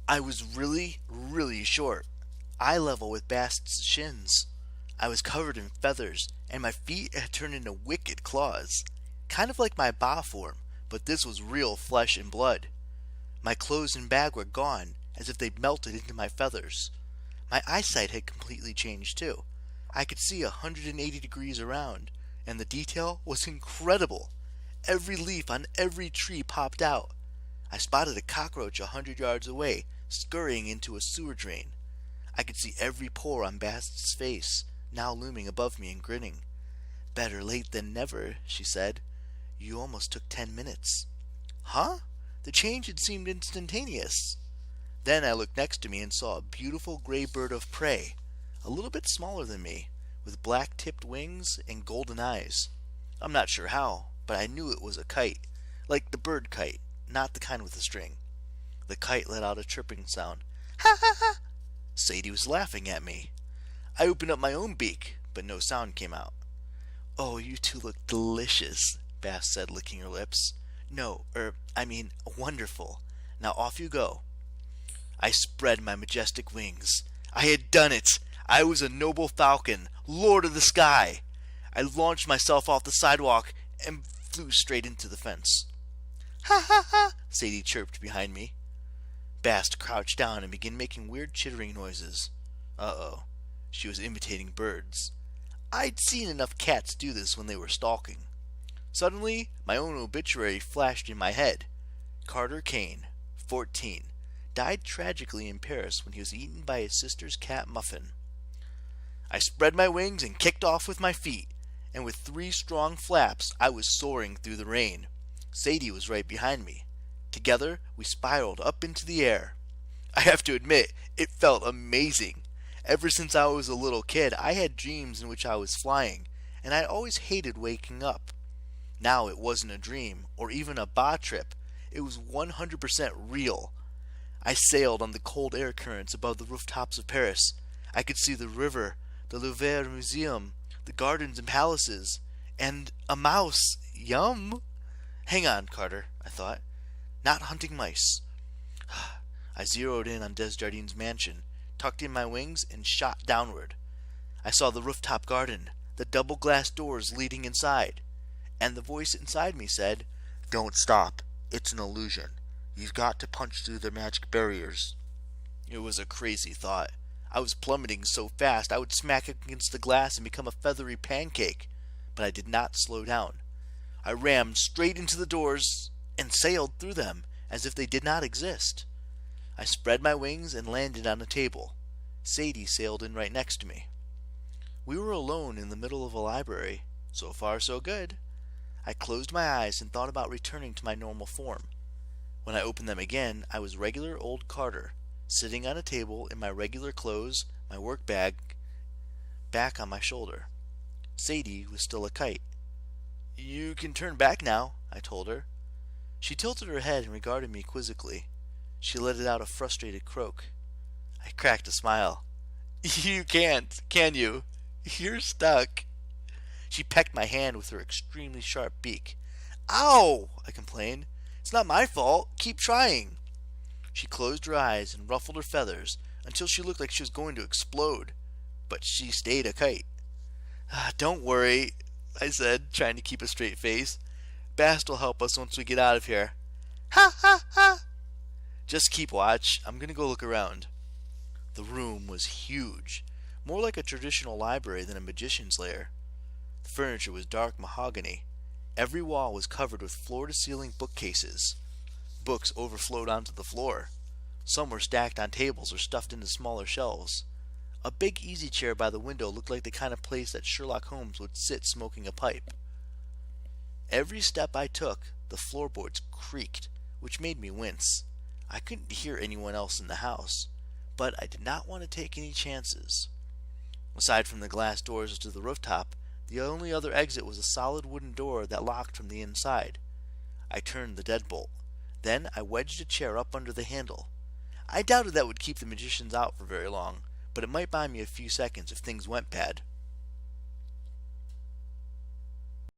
I was really, really short, eye level with Bast's shins. I was covered in feathers, and my feet had turned into wicked claws, kind of like my ba form, but this was real flesh and blood. My clothes and bag were gone, as if they'd melted into my feathers. My eyesight had completely changed too. I could see 180 degrees around, and the detail was incredible. Every leaf on every tree popped out. I spotted a cockroach 100 yards away, scurrying into a sewer drain. I could see every pore on Bast's face, now looming above me and grinning. "Better late than never," she said. "You almost took 10 minutes." Huh? The change had seemed instantaneous. Then I looked next to me and saw a beautiful gray bird of prey, a little bit smaller than me, with black-tipped wings and golden eyes. I'm not sure how, but I knew it was a kite, like the bird kite, not the kind with a string. The kite let out a chirping sound. Ha ha ha! Sadie was laughing at me. I opened up my own beak, but no sound came out. "Oh, you two look delicious," Bass said, licking her lips. Wonderful. Now off you go." I spread my majestic wings. I had done it! I was a noble falcon, lord of the sky! I launched myself off the sidewalk and flew straight into the fence. "Ha ha ha!" Sadie chirped behind me. Bast crouched down and began making weird chittering noises. Uh-oh. She was imitating birds. I'd seen enough cats do this when they were stalking. Suddenly, my own obituary flashed in my head. Carter Kane, 14, died tragically in Paris when he was eaten by his sister's cat Muffin. I spread my wings and kicked off with my feet, and with 3 strong flaps I was soaring through the rain. Sadie was right behind me. Together, we spiraled up into the air. I have to admit, it felt amazing. Ever since I was a little kid, I had dreams in which I was flying, and I always hated waking up. Now it wasn't a dream, or even a ba trip. It was 100% real. I sailed on the cold air currents above the rooftops of Paris. I could see the river, the Louvre Museum, the gardens and palaces, and a mouse. Yum! Hang on, Carter, I thought. Not hunting mice. I zeroed in on Desjardins' mansion, tucked in my wings, and shot downward. I saw the rooftop garden, the double-glass doors leading inside, and the voice inside me said, "Don't stop. It's an illusion. You've got to punch through the magic barriers." It was a crazy thought. I was plummeting so fast I would smack against the glass and become a feathery pancake, but I did not slow down. I rammed straight into the doors and sailed through them as if they did not exist. I spread my wings and landed on a table. Sadie sailed in right next to me. We were alone in the middle of a library. So far, so good. I closed my eyes and thought about returning to my normal form. When I opened them again, I was regular old Carter, sitting on a table in my regular clothes, my work bag back on my shoulder. Sadie was still a kite. "You can turn back now," I told her. She tilted her head and regarded me quizzically. She let out a frustrated croak. I cracked a smile. "You can't, can you? You're stuck." She pecked my hand with her extremely sharp beak. "Ow!" I complained. "It's not my fault. Keep trying." She closed her eyes and ruffled her feathers until she looked like she was going to explode. But she stayed a kite. "Don't worry," I said, trying to keep a straight face. "Bast will help us once we get out of here." "Ha ha ha!" "Just keep watch. I'm going to go look around." The room was huge, more like a traditional library than a magician's lair. The furniture was dark mahogany. Every wall was covered with floor-to-ceiling bookcases. Books overflowed onto the floor. Some were stacked on tables or stuffed into smaller shelves. A big easy chair by the window looked like the kind of place that Sherlock Holmes would sit smoking a pipe. Every step I took, the floorboards creaked, which made me wince. I couldn't hear anyone else in the house, but I did not want to take any chances. Aside from the glass doors to the rooftop, the only other exit was a solid wooden door that locked from the inside. I turned the deadbolt. Then I wedged a chair up under the handle. I doubted that would keep the magicians out for very long, but it might buy me a few seconds if things went bad.